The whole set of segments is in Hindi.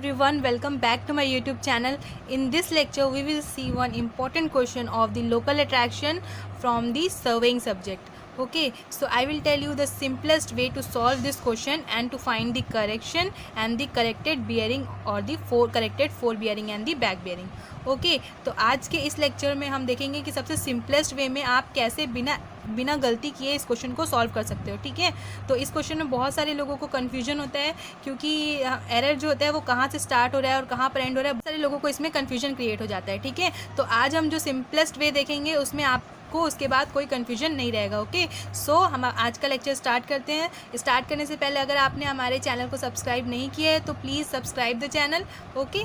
everyone, welcome back to my YouTube channel. In this lecture we will see one important question of the local attraction from the surveying subject. Okay, so I will tell you the simplest way to solve this question and to find the correction and the corrected bearing or the corrected fore bearing and the back bearing. Okay तो आज के इस लेक्चर में हम देखेंगे कि सबसे सिंपलेस्ट वे में आप कैसे बिना गलती किए इस क्वेश्चन को सॉल्व कर सकते हो. ठीक है, तो इस क्वेश्चन में बहुत सारे लोगों को कन्फ्यूजन होता है क्योंकि एरर जो होता है वो कहाँ से स्टार्ट हो रहा है और कहाँ पर एंड हो रहा है. बहुत सारे लोगों को इसमें कन्फ्यूजन क्रिएट हो जाता है. ठीक है, तो आज हम जो सिंपलेस्ट वे देखेंगे उसमें आपको उसके बाद कोई कन्फ्यूजन नहीं रहेगा. ओके, सो हम आज का लेक्चर स्टार्ट करते हैं. स्टार्ट करने से पहले अगर आपने हमारे चैनल को सब्सक्राइब नहीं किया है तो please subscribe the channel. Okay,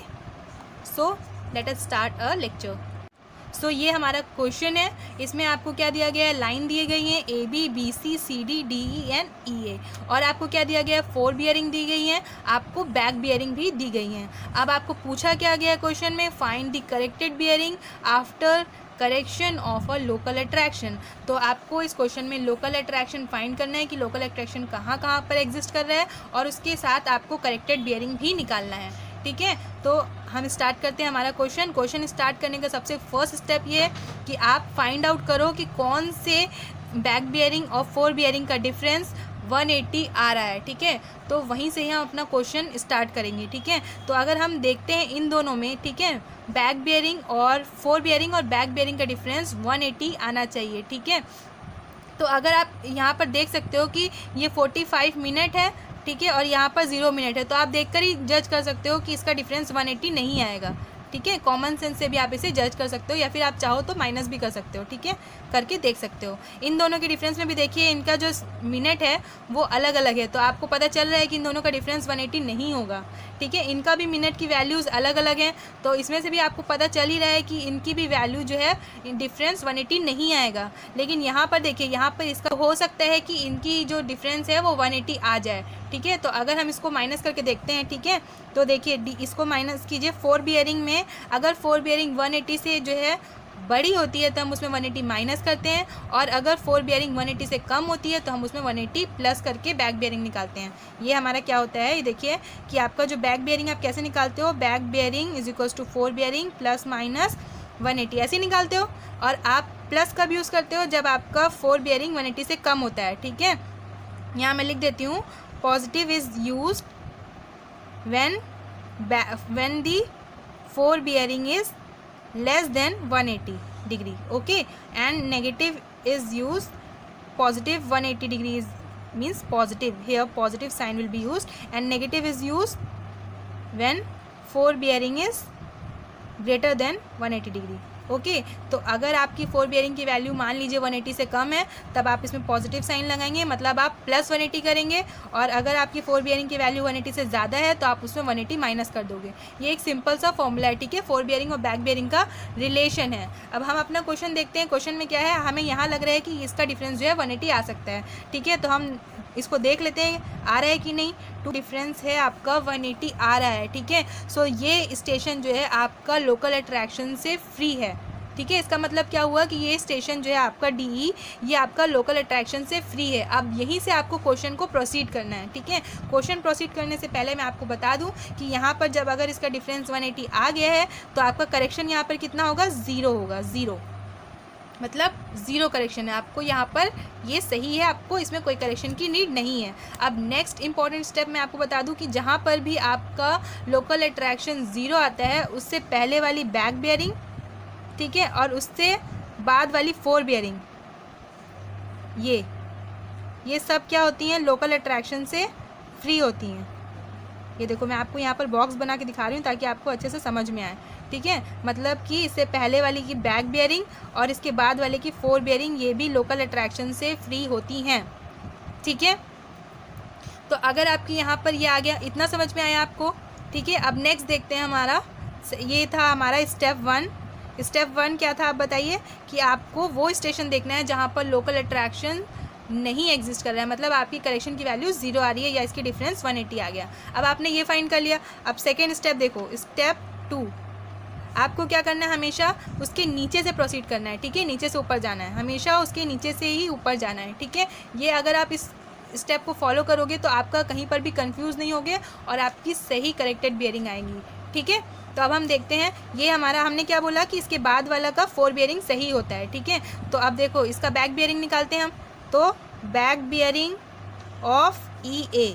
so let us start a lecture. So ये हमारा क्वेश्चन है. इसमें आपको क्या दिया गया है, लाइन दिए गई है A B B C C D D E and E A, और आपको क्या दिया गया है, फोर बियरिंग दी गई है, आपको बैक बियरिंग भी दी गई है. अब आपको पूछा क्या गया है क्वेश्चन में, find the corrected bearing after correction of a local attraction. तो आपको इस क्वेश्चन में लोकल अट्रैक्शन फाइंड करना है कि लोकल अट्रैक्शन कहाँ कहाँ पर एग्जिस्ट कर रहा है, और उसके साथ आपको करेक्टेड बियरिंग भी निकालना है. ठीक है, तो हम स्टार्ट करते हैं हमारा क्वेश्चन स्टार्ट करने का सबसे फर्स्ट स्टेप ये है कि आप फाइंड आउट करो कि कौन से बैक बियरिंग और फोर बियरिंग का डिफरेंस 180 आ रहा है. ठीक है, तो वहीं से ही हम अपना क्वेश्चन स्टार्ट करेंगे. ठीक है, तो अगर हम देखते हैं इन दोनों में, ठीक है, बैक बियरिंग और फोर बियरिंग और बैक बियरिंग का डिफरेंस 180 आना चाहिए. ठीक है, तो अगर आप यहाँ पर देख सकते हो कि ये 45 मिनट है, ठीक है, और यहाँ पर 0 मिनट है, तो आप देखकर ही जज कर सकते हो कि इसका डिफरेंस 180 नहीं आएगा. ठीक है, कॉमन सेंस से भी आप इसे जज कर सकते हो या फिर आप चाहो तो माइनस भी कर सकते हो. ठीक है, करके देख सकते हो. इन दोनों के डिफरेंस में भी देखिए इनका जो मिनट है वो अलग अलग है, तो आपको पता चल रहा है कि इन दोनों का डिफरेंस 180 नहीं होगा. ठीक है, इनका भी मिनट की वैल्यूज़ अलग अलग हैं, तो इसमें से भी आपको पता चल ही रहा है कि इनकी भी वैल्यू जो है डिफरेंस 180 नहीं आएगा. लेकिन यहाँ पर देखिए, यहाँ पर इसका हो सकता है कि इनकी जो डिफरेंस है वो 180 आ जाए. ठीक है, तो अगर हम इसको माइनस करके देखते हैं, ठीक है, तो देखिए इसको माइनस कीजिए. फोर बियरिंग में अगर फोर बियरिंग 180 से जो है बड़ी होती है तो हम उसमें 180 माइनस करते हैं, और अगर फोर बियरिंग 180 से कम होती है तो हम उसमें 180 प्लस करके बैक बियरिंग निकालते हैं. ये हमारा क्या होता है, ये देखिए कि आपका जो बैक बियरिंग आप कैसे निकालते हो, back bearing is equals to fore bearing plus minus 180 ऐसे निकालते हो, और आप प्लस का भी यूज़ करते हो जब आपका फोर बियरिंग 180 से कम होता है. ठीक है, यहाँ मैं लिख देती हूँ, positive is use when the four bearing is less than 180 degree. Okay, and negative is used, positive 180 degrees means positive, here positive sign will be used, and negative is used when four bearing is greater than 180 degree. Okay, तो अगर आपकी फोर बियरिंग की वैल्यू मान लीजिए 180 से कम है तब आप इसमें पॉजिटिव साइन लगाएंगे, मतलब आप प्लस 180 करेंगे, और अगर आपकी फोर बियरिंग की वैल्यू 180 से ज़्यादा है तो आप उसमें 180 माइनस कर दोगे. ये एक सिंपल सा फॉर्मूला है. ठीक है, फोर बियरिंग और बैक बियरिंग का रिलेशन है. अब हम अपना क्वेश्चन देखते हैं. क्वेश्चन में क्या है, हमें यहाँ लग रहा है कि इसका डिफरेंस जो है 180 आ सकता है. ठीक है, तो हम इसको देख लेते हैं आ रहा है कि नहीं. टू डिफरेंस है आपका 180 आ रहा है. ठीक है, सो ये स्टेशन जो है आपका लोकल अट्रैक्शन से फ्री है. ठीक है, इसका मतलब क्या हुआ कि ये स्टेशन जो है आपका DE ये आपका लोकल अट्रैक्शन से फ्री है. अब यहीं से आपको क्वेश्चन को प्रोसीड करना है. ठीक है, क्वेश्चन प्रोसीड करने से पहले मैं आपको बता दूं कि यहाँ पर जब अगर इसका डिफरेंस 180 आ गया है तो आपका करेक्शन यहाँ पर कितना होगा, 0 होगा. 0 मतलब 0 करेक्शन है. आपको यहाँ पर ये सही है, आपको इसमें कोई करेक्शन की नीड नहीं है. अब नेक्स्ट इंपॉर्टेंट स्टेप मैं आपको बता दूं कि जहाँ पर भी आपका लोकल अट्रैक्शन 0 आता है उससे पहले वाली बैक बियरिंग, ठीक है, और उससे बाद वाली फोर बियरिंग, ये सब क्या होती हैं, लोकल अट्रैक्शन से फ्री होती हैं. ये देखो मैं आपको यहाँ पर बॉक्स बना के दिखा रही हूँ ताकि आपको अच्छे से समझ में आए. ठीक है, मतलब कि इससे पहले वाली की बैक बियरिंग और इसके बाद वाले की फोर बियरिंग ये भी लोकल अट्रैक्शन से फ्री होती हैं. ठीक है, तो अगर आपकी यहाँ पर ये आ गया, इतना समझ में आया आपको. ठीक है, अब नेक्स्ट देखते हैं. हमारा ये था हमारा स्टेप 1. स्टेप 1 क्या था आप बताइए, कि आपको वो स्टेशन देखना है जहाँ पर लोकल अट्रैक्शन नहीं एग्जिस्ट कर रहा है, मतलब आपकी करेक्शन की वैल्यू 0 आ रही है या इसकी डिफरेंस 180 आ गया. अब आपने ये फाइंड कर लिया. अब सेकेंड स्टेप देखो, स्टेप 2 आपको क्या करना है, हमेशा उसके नीचे से प्रोसीड करना है. ठीक है, नीचे से ऊपर जाना है, हमेशा उसके नीचे से ही ऊपर जाना है. ठीक है, ये अगर आप इस स्टेप को फॉलो करोगे तो आपका कहीं पर भी कंफ्यूज नहीं होगे और आपकी सही करेक्टेड बियरिंग आएंगी। ठीक है, तो अब हम देखते हैं, ये हमारा हमने क्या बोला कि इसके बाद वाला का 4 बियरिंग सही होता है। ठीक है, तो अब देखो इसका बैक बियरिंग निकालते हैं हम। तो back bearing of E A,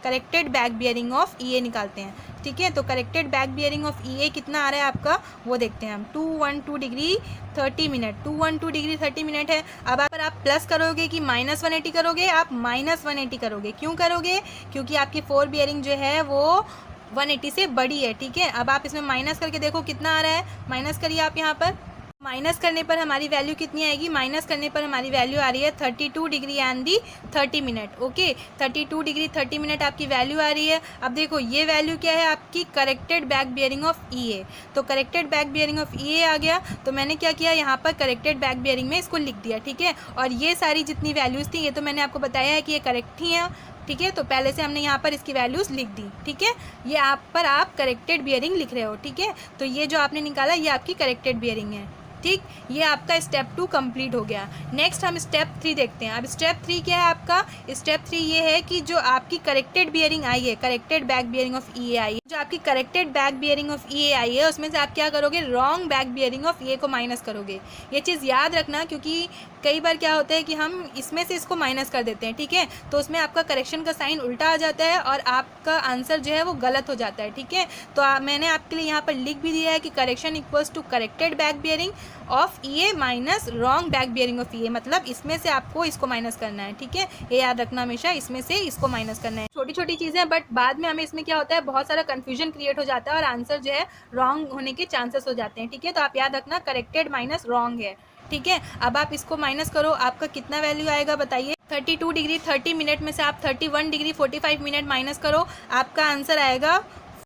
corrected back bearing of E A निकालते हैं। ठीक है, तो corrected back bearing of E A कितना आ रहा है आपका, वो देखते हैं हम। 212 डिग्री 30 मिनट, 212 डिग्री 30 मिनट है। अब आप प्लस करोगे कि -180 करोगे, आप -180 करोगे। क्यों करोगे, क्योंकि आपकी 4 बियरिंग जो है वो 180 से बड़ी है। ठीक है, अब आप इसमें माइनस करके देखो कितना आ रहा है, माइनस करिए आप यहाँ पर। माइनस करने पर हमारी वैल्यू कितनी आएगी, माइनस करने पर हमारी वैल्यू आ रही है 32 degree and the 30 minute. Okay, 32 degree 30 minute आपकी वैल्यू आ रही है। अब देखो ये वैल्यू क्या है आपकी, corrected back bearing of E ए। तो corrected back bearing of E ए आ गया, तो मैंने क्या किया यहाँ पर करेक्टेड बैक बियरिंग में इसको लिख दिया। ठीक है, और ये सारी जितनी वैल्यूज़ थी ये तो मैंने आपको बताया है कि ये करेक्ट ही हैं। ठीक है, तो पहले से हमने यहाँ पर इसकी वैल्यूज़ लिख दी। ठीक है, ये आप पर आप करेक्टेड बियरिंग लिख रहे हो। ठीक है, तो ये जो आपने निकाला ये आपकी करेक्टेड बियरिंग है। ठीक, ये आपका स्टेप 2 कंप्लीट हो गया। नेक्स्ट हम स्टेप 3 देखते हैं। अब स्टेप 3 क्या है आपका, स्टेप 3 ये है कि जो आपकी करेक्टेड बियरिंग आई है, corrected back bearing of E ए आई है, जो आपकी corrected back bearing of E ए आई है उसमें से आप क्या करोगे, wrong back bearing of E ए को माइनस करोगे। ये चीज़ याद रखना, क्योंकि कई बार क्या होता है कि हम इसमें से इसको माइनस कर देते हैं। ठीक है, तो उसमें आपका करेक्शन का साइन उल्टा आ जाता है और आपका आंसर जो है वो गलत हो जाता है। ठीक है, तो मैंने आपके लिए यहाँ पर लिख भी दिया है कि correction equals to corrected back bearing of E A minus wrong back bearing of E A, मतलब इसमें से आपको इसको माइनस करना है। ठीक है, ये याद रखना हमेशा, इसमें से इसको माइनस करना है। छोटी छोटी चीज़ें, बट बाद में हमें इसमें क्या होता है, बहुत सारा कन्फ्यूजन क्रिएट हो जाता है और आंसर जो है रॉन्ग होने के चांसेस हो जाते हैं। ठीक है, तो आप याद रखना करेक्टेड माइनस रॉन्ग है। ठीक है, अब आप इसको माइनस करो, आपका कितना वैल्यू आएगा बताइए। 32 डिग्री 30 मिनट में से आप 31 डिग्री 45 मिनट माइनस करो, आपका आंसर आएगा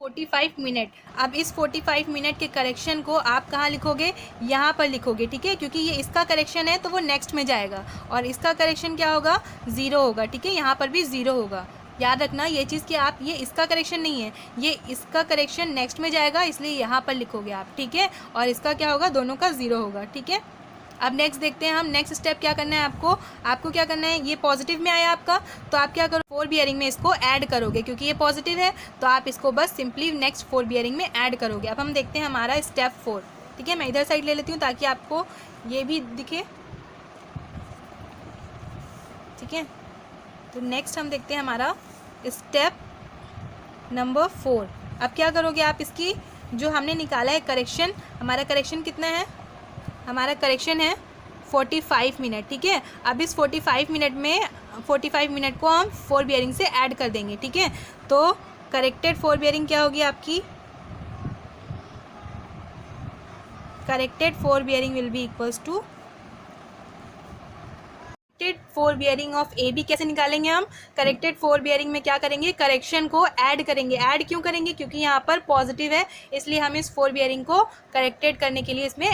45 मिनट। अब इस 45 मिनट के करेक्शन को आप कहाँ लिखोगे, यहाँ पर लिखोगे। ठीक है, क्योंकि ये इसका करेक्शन है तो वो नेक्स्ट में जाएगा और इसका करेक्शन क्या होगा, 0 होगा। ठीक है, यहाँ पर भी 0 होगा। याद रखना ये चीज़ कि आप, ये इसका करेक्शन नहीं है, ये इसका करेक्शन नेक्स्ट में जाएगा, इसलिए यहाँ पर लिखोगे आप। ठीक है, और इसका क्या होगा, दोनों का 0 होगा। ठीक है, अब नेक्स्ट देखते हैं हम। नेक्स्ट स्टेप क्या करना है आपको क्या करना है, ये पॉजिटिव में आया आपका, तो आप क्या करो, 4 बियरिंग में इसको ऐड करोगे, क्योंकि ये पॉजिटिव है तो आप इसको बस सिंपली नेक्स्ट 4 बियरिंग में ऐड करोगे। अब हम देखते हैं हमारा स्टेप 4। ठीक है, मैं इधर साइड ले लेती हूँ ताकि आपको ये भी दिखे। ठीक है, तो नेक्स्ट हम देखते हैं हमारा स्टेप नंबर 4। अब क्या करोगे आप, इसकी जो हमने निकाला है करेक्शन, हमारा करेक्शन कितना है, हमारा करेक्शन है 45 मिनट। ठीक है, अब इस 45 मिनट को हम 4 बियरिंग से ऐड कर देंगे। ठीक है, तो करेक्टेड 4 बियरिंग क्या होगी आपकी, corrected 4 bearing will be equals to corrected 4 bearing of A B. कैसे निकालेंगे हम, करेक्टेड 4 बियरिंग में क्या करेंगे, करेक्शन को ऐड करेंगे। ऐड क्यों करेंगे, क्योंकि यहाँ पर पॉजिटिव है, इसलिए हम इस 4 बियरिंग को करेक्टेड करने के लिए इसमें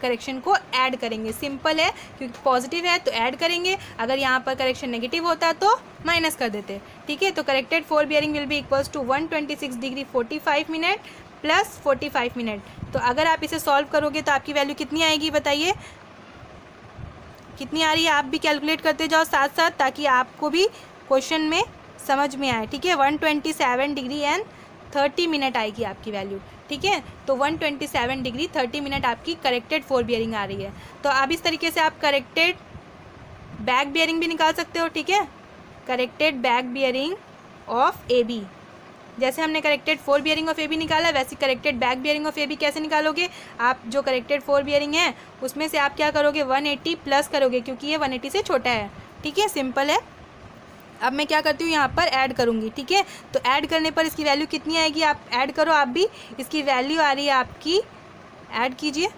करेक्शन को ऐड करेंगे। सिंपल है, क्योंकि पॉजिटिव है तो ऐड करेंगे, अगर यहाँ पर करेक्शन नेगेटिव होता तो माइनस कर देते। ठीक है, तो corrected 4 bearing will be equals to 126 degree 45 minute plus 45 minute. तो अगर आप इसे सॉल्व करोगे तो आपकी वैल्यू कितनी आएगी बताइए, कितनी आ रही है, आप भी कैलकुलेट करते जाओ साथ साथ, ताकि आपको भी क्वेश्चन में समझ में आए। ठीक है, 127 डिग्री एंड 30 मिनट आएगी आपकी वैल्यू। ठीक है, तो 127 डिग्री 30 मिनट आपकी करेक्टेड 4 बियरिंग आ रही है। तो अब इस तरीके से आप करेक्टेड बैक बियरिंग भी निकाल सकते हो। ठीक है, corrected back bearing of A B, जैसे हमने corrected 4 bearing of A B निकाला, वैसे corrected back bearing of A B कैसे निकालोगे, आप जो करेक्टेड 4 बियरिंग है उसमें से आप क्या करोगे, 180 प्लस करोगे, क्योंकि ये 180 से छोटा है। ठीक है, सिंपल है। अब मैं क्या करती हूँ, यहाँ पर ऐड करूँगी। ठीक है, तो ऐड करने पर इसकी वैल्यू कितनी आएगी, आप ऐड करो आप भी। इसकी वैल्यू आ रही है आपकी, ऐड कीजिए,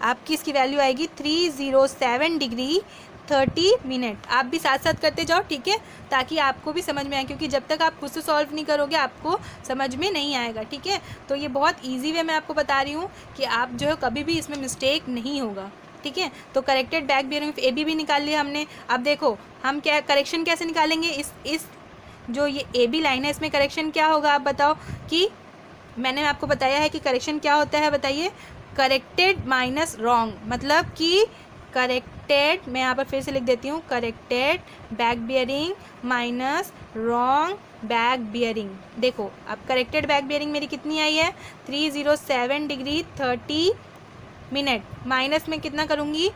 आपकी इसकी वैल्यू आएगी 307 डिग्री 30 मिनट। आप भी साथ साथ करते जाओ। ठीक है, ताकि आपको भी समझ में आए, क्योंकि जब तक आप खुद से सॉल्व नहीं करोगे आपको समझ में नहीं आएगा। ठीक है, तो ये बहुत ईजी वे मैं आपको बता रही हूँ कि आप जो है कभी भी इसमें मिस्टेक नहीं होगा। ठीक है, तो corrected back bearing of A B भी निकाल लिया हमने। अब देखो हम क्या करेक्शन कैसे निकालेंगे, इस जो ये ए बी लाइन है इसमें करेक्शन क्या होगा, आप बताओ। कि मैंने आपको बताया है कि करेक्शन क्या होता है, बताइए। करेक्टेड माइनस रॉन्ग, मतलब कि करेक्टेड, मैं यहाँ पर फिर से लिख देती हूँ, corrected back bearing minus wrong back bearing. देखो अब करेक्टेड बैक बियरिंग मेरी कितनी आई है, 307 डिग्री 30 मिनट, माइनस में कितना करूँगी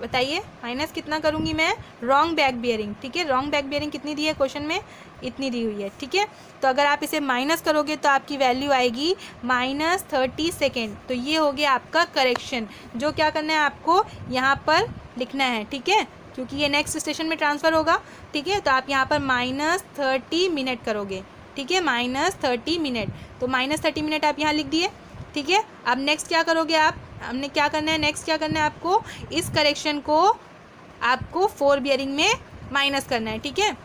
बताइए, माइनस कितना करूँगी मैं, रॉन्ग बैक बियरिंग। ठीक है, रॉन्ग बैक बियरिंग कितनी दी है क्वेश्चन में, इतनी दी हुई है। ठीक है, तो अगर आप इसे माइनस करोगे तो आपकी वैल्यू आएगी -30 सेकेंड। तो ये हो गया आपका करेक्शन, जो क्या करना है आपको यहाँ पर लिखना है। ठीक है, क्योंकि ये नेक्स्ट स्टेशन में ट्रांसफ़र होगा। ठीक है, तो आप यहाँ पर -30 मिनट करोगे। ठीक है, -30 मिनट, तो -30 मिनट आप यहाँ लिख दिए। ठीक है, अब नेक्स्ट क्या करोगे आप, हमने क्या करना है, नेक्स्ट क्या करना है आपको, इस करेक्शन को आपको 4 बियरिंग में माइनस करना है। ठीक है,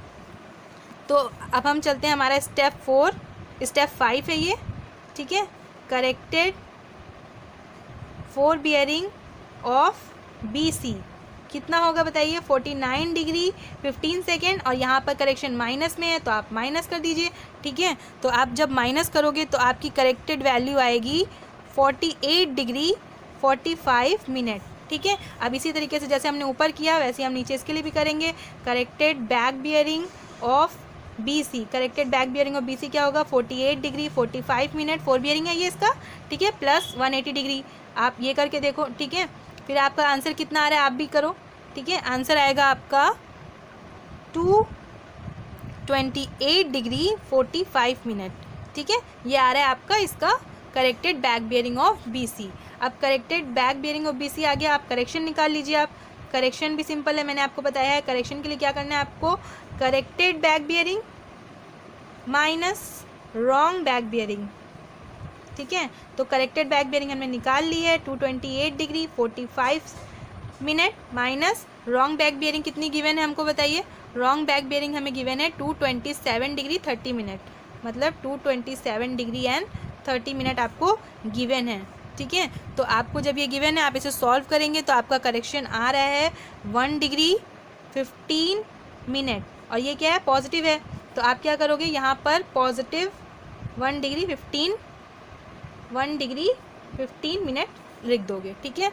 तो अब हम चलते हैं हमारा स्टेप 4, स्टेप 5 है ये। ठीक है, करेक्टेड 4 बियरिंग ऑफ BC कितना होगा बताइए, 49 डिग्री 15 सेकेंड, और यहाँ पर करेक्शन माइनस में है तो आप माइनस कर दीजिए। ठीक है, तो आप जब माइनस करोगे तो आपकी करेक्टेड वैल्यू आएगी 48 डिग्री 45 मिनट। ठीक है, अब इसी तरीके से जैसे हमने ऊपर किया वैसे हम नीचे इसके लिए भी करेंगे। Corrected back bearing of BC, corrected back bearing of BC क्या होगा, 48 डिग्री 45 मिनट, 4 बियरिंग है ये इसका। ठीक है, प्लस 180 डिग्री, आप ये करके देखो। ठीक है, फिर आपका आंसर कितना आ रहा है आप भी करो। ठीक है, आंसर आएगा आपका 228 डिग्री 45 मिनट। ठीक है, ये आ रहा है आपका इसका corrected back bearing of BC। अब corrected back bearing of BC आ गया, आप करेक्शन निकाल लीजिए। आप करेक्शन भी सिंपल है, मैंने आपको बताया है। करेक्शन के लिए क्या करना है आपको, corrected back bearing minus wrong back bearing. ठीक है, तो करेक्टेड बैक बियरिंग हमने निकाल ली है 228 degree 45 minute minus wrong back bearing कितनी गिवन है हमको बताइए, रॉन्ग बैक बियरिंग हमें गिवन है 227 डिग्री 30 मिनट, मतलब 227 डिग्री एंड 30 मिनट आपको गिवन है। ठीक है, तो आपको जब ये गिवन है आप इसे सॉल्व करेंगे तो आपका करेक्शन आ रहा है 1 डिग्री 15 मिनट, और ये क्या है, पॉजिटिव है। तो आप क्या करोगे, यहाँ पर पॉजिटिव 1 डिग्री 15 मिनट लिख दोगे। ठीक है,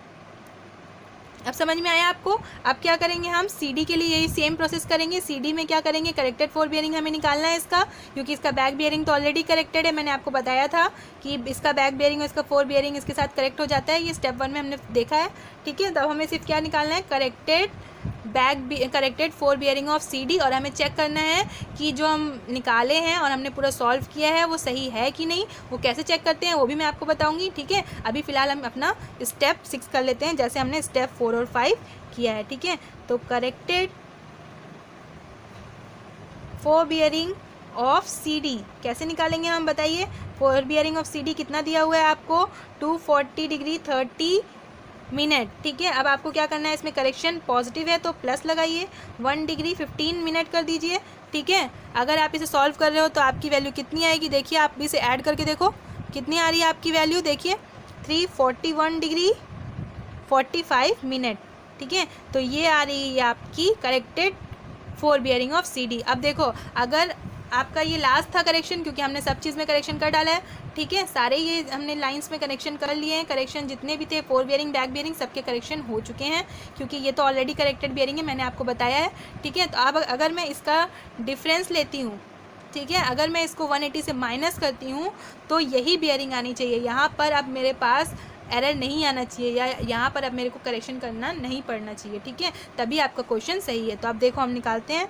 अब समझ में आया आपको। अब क्या करेंगे हम, CD के लिए यही सेम प्रोसेस करेंगे। CD में क्या करेंगे, करेक्टेड 4 बियरिंग हमें निकालना है इसका, क्योंकि इसका बैक बियरिंग तो ऑलरेडी करेक्टेड है। मैंने आपको बताया था कि इसका बैक बियरिंग और इसका 4 बियरिंग इसके साथ करेक्ट हो जाता है, ये स्टेप 1 में हमने देखा है। ठीक है, तब हमें सिर्फ क्या निकालना है, करेक्टेड 4 बियरिंग ऑफ CD, और हमें चेक करना है कि जो हम निकाले हैं और हमने पूरा सॉल्व किया है वो सही है कि नहीं। वो कैसे चेक करते हैं वो भी मैं आपको बताऊंगी। ठीक है, अभी फ़िलहाल हम अपना स्टेप 6 कर लेते हैं, जैसे हमने स्टेप 4 और 5 किया है। ठीक है, तो करेक्टेड 4 बियरिंग ऑफ CD कैसे निकालेंगे हम बताइए। 4 बियरिंग ऑफ CD कितना दिया हुआ है आपको, 240 डिग्री 30 मिनट। ठीक है, अब आपको क्या करना है, इसमें करेक्शन पॉजिटिव है तो प्लस लगाइए, 1 डिग्री 15 मिनट कर दीजिए। ठीक है, अगर आप इसे सॉल्व कर रहे हो तो आपकी वैल्यू कितनी आएगी, देखिए आप इसे ऐड करके देखो कितनी आ रही है आपकी वैल्यू, देखिए 341 डिग्री 45 मिनट। ठीक है, तो ये आ रही है आपकी करेक्टेड 4 बियरिंग ऑफ CD। अब देखो, अगर आपका ये लास्ट था करेक्शन, क्योंकि हमने सब चीज़ में करेक्शन कर डाला है। ठीक है, सारे ये हमने लाइंस में कनेक्शन कर लिए हैं, करेक्शन जितने भी थे 4 बियरिंग बैक बियरिंग सबके करेक्शन हो चुके हैं, क्योंकि ये तो ऑलरेडी करेक्टेड बियरिंग है, मैंने आपको बताया है। ठीक है, तो अब अगर मैं इसका डिफरेंस लेती हूँ, ठीक है, अगर मैं इसको 180 से माइनस करती हूँ तो यही बियरिंग आनी चाहिए। यहाँ पर अब मेरे पास एरर नहीं आना चाहिए, या यहाँ पर अब मेरे को करेक्शन करना नहीं पड़ना चाहिए। ठीक है, तभी आपका क्वेश्चन सही है। तो अब देखो हम निकालते हैं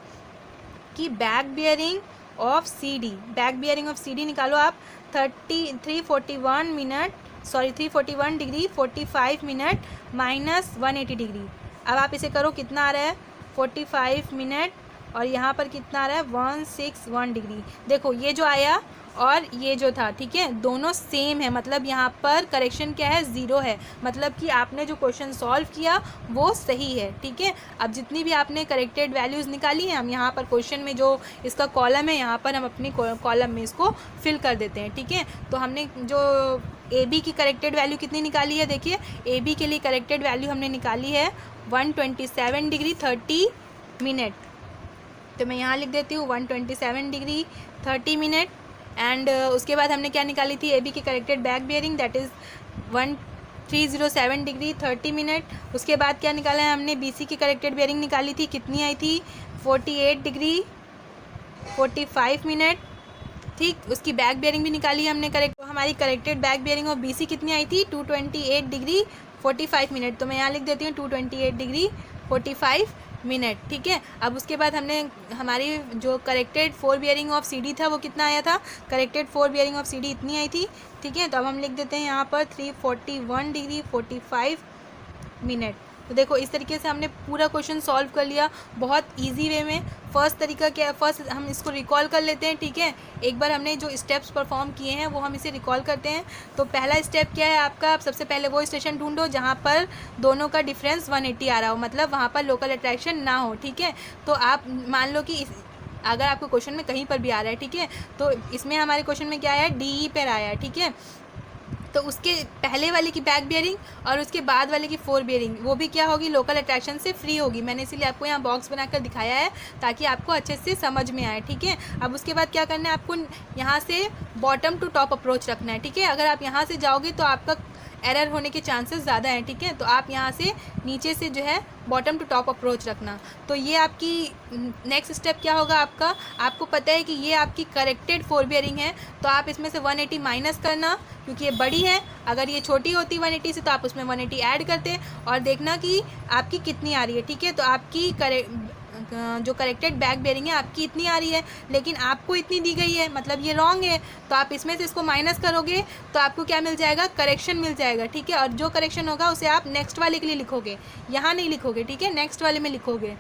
कि back bearing of CD, back bearing of CD निकालो आप, 341 डिग्री 45 मिनट माइनस 180 डिग्री। अब आप इसे करो, कितना आ रहा है 45 मिनट, और यहाँ पर कितना आ रहा है 161 डिग्री। देखो ये जो आया और ये जो था, ठीक है, दोनों सेम है, मतलब यहाँ पर करेक्शन क्या है, 0 है, मतलब कि आपने जो क्वेश्चन सॉल्व किया वो सही है। ठीक है, अब जितनी भी आपने करेक्टेड वैल्यूज़ निकाली हैं, हम यहाँ पर क्वेश्चन में जो इसका कॉलम है, यहाँ पर हम अपनी कॉलम में इसको फिल कर देते हैं। ठीक है, तो हमने जो AB की करेक्टेड वैल्यू कितनी निकाली है, देखिए AB के लिए करेक्टेड वैल्यू हमने निकाली है 127 डिग्री 30 मिनट। तो मैं यहाँ लिख देती हूँ 127 डिग्री 30 मिनट। एंड उसके बाद हमने क्या निकाली थी, AB की corrected back bearing, that is 307 degree 30 minute. उसके बाद क्या निकाला है हमने, BC की करेक्टेड बेयरिंग निकाली थी, कितनी आई थी 48 डिग्री 45 मिनट। ठीक, उसकी बैक बेयरिंग भी निकाली हमने करेक्ट। तो हमारी corrected back bearing of BC कितनी आई थी 228 डिग्री 45 मिनट। तो मैं यहाँ लिख देती हूँ 228 डिग्री 45 मिनट। ठीक है, अब उसके बाद हमने हमारी जो corrected four bearing of CD था वो कितना आया था, corrected four bearing of CD इतनी आई थी। ठीक है, तो अब हम लिख देते हैं यहाँ पर 341 डिग्री 45 मिनट। तो देखो इस तरीके से हमने पूरा क्वेश्चन सॉल्व कर लिया बहुत इजी वे में। फर्स्ट तरीका क्या है, फर्स्ट हम इसको रिकॉल कर लेते हैं। ठीक है, एक बार हमने जो स्टेप्स परफॉर्म किए हैं वो हम इसे रिकॉल करते हैं। तो पहला स्टेप क्या है आपका, सबसे पहले वो स्टेशन ढूंढो जहाँ पर दोनों का डिफरेंस 180 आ रहा हो, मतलब वहाँ पर लोकल अट्रैक्शन ना हो। ठीक है, तो आप मान लो कि अगर आपको क्वेश्चन में कहीं पर भी आ रहा है, ठीक है, तो इसमें हमारे क्वेश्चन में क्या आया है, DE पर आया है। ठीक है, तो उसके पहले वाले की बैक बियरिंग और उसके बाद वाले की फोर बियरिंग वो भी क्या होगी, लोकल अट्रैक्शन से फ्री होगी। मैंने इसीलिए आपको यहाँ बॉक्स बनाकर दिखाया है ताकि आपको अच्छे से समझ में आए। ठीक है, अब उसके बाद क्या करना है, आपको यहाँ से बॉटम टू टॉप अप्रोच रखना है। ठीक है, अगर आप यहाँ से जाओगे तो आपका एरर होने के चांसेस ज़्यादा हैं। ठीक है, तो आप यहाँ से नीचे से जो है बॉटम टू टॉप अप्रोच रखना। तो ये आपकी नेक्स्ट स्टेप क्या होगा आपका, आपको पता है कि ये आपकी करेक्टेड फोर बियरिंग है, तो आप इसमें से 180 माइनस करना क्योंकि ये बड़ी है। अगर ये छोटी होती 180 से तो आप उसमें 180 ऐड करते और देखना कि आपकी कितनी आ रही है। ठीक है, तो आपकी जो करेक्टेड बैक बेयरिंग है आपकी इतनी आ रही है, लेकिन आपको इतनी दी गई है, मतलब ये रॉन्ग है। तो आप इसमें से इसको माइनस करोगे तो आपको क्या मिल जाएगा, करेक्शन मिल जाएगा। ठीक है, और जो करेक्शन होगा उसे आप नेक्स्ट वाले के लिए लिखोगे, यहाँ नहीं लिखोगे। ठीक है, नेक्स्ट वाले में लिखोगे।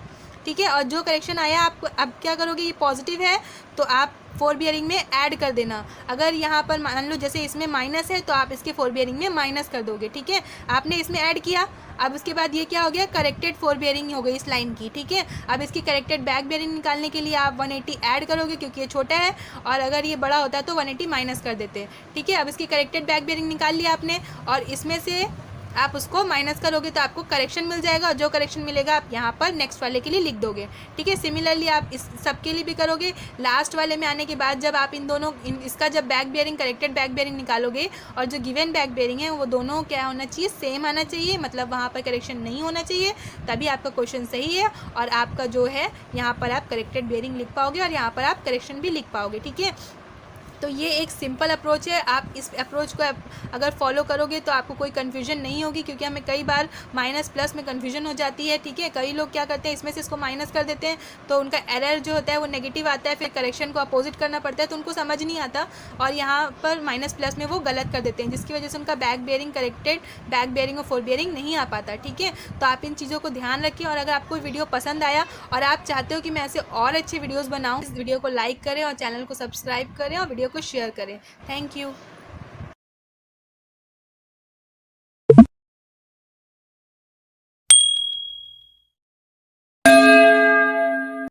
ठीक है, और जो करेक्शन आया आप अब क्या करोगे, ये पॉजिटिव है तो आप फोर बियरिंग में ऐड कर देना। अगर यहाँ पर मान लो जैसे इसमें माइनस है तो आप इसके फोर बियरिंग में माइनस कर दोगे। ठीक है, आपने इसमें ऐड किया, अब उसके बाद ये क्या हो गया, करेक्टेड फोर बियरिंग हो गई इस लाइन की। ठीक है, अब इसकी करेक्टेड बैक बियरिंग निकालने के लिए आप 180 ऐड करोगे क्योंकि ये छोटा है, और अगर ये बड़ा होता है तो 180 माइनस कर देते। ठीक है, अब इसकी करेक्टेड बैक बियरिंग निकाल लिया आपने और इसमें से आप उसको माइनस करोगे तो आपको करेक्शन मिल जाएगा, और जो करेक्शन मिलेगा आप यहाँ पर नेक्स्ट वाले के लिए लिख दोगे। ठीक है, सिमिलरली आप इस सब के लिए भी करोगे। लास्ट वाले में आने के बाद जब आप इसका जब back bearing corrected back bearing निकालोगे और जो गिवन बैक बियरिंग है वो दोनों क्या होना चाहिए, सेम आना चाहिए, मतलब वहाँ पर करेक्शन नहीं होना चाहिए, तभी आपका क्वेश्चन सही है और आपका जो है यहाँ पर आप करेक्टेड बियरिंग लिख पाओगे और यहाँ पर आप करेक्शन भी लिख पाओगे। ठीक है, तो ये एक सिंपल अप्रोच है। आप इस अप्रोच को अगर फॉलो करोगे तो आपको कोई कन्फ्यूजन नहीं होगी, क्योंकि हमें कई बार माइनस प्लस में कन्फ्यूजन हो जाती है। ठीक है, कई लोग क्या करते हैं, इसमें से इसको माइनस कर देते हैं तो उनका एरर जो होता है वो नेगेटिव आता है, फिर करेक्शन को अपोजिट करना पड़ता है तो उनको समझ नहीं आता और यहाँ पर माइनस प्लस में वो गलत कर देते हैं, जिसकी वजह से उनका back bearing corrected back bearing और फोर बियरिंग नहीं आ पाता। ठीक है, तो आप इन चीज़ों को ध्यान रखें, और अगर आपको वीडियो पसंद आया और आप चाहते हो कि मैं ऐसे और अच्छे वीडियोज़ बनाऊँ, इस वीडियो को लाइक करें और चैनल को सब्सक्राइब करें और वीडियो को शेयर करें। Thank you.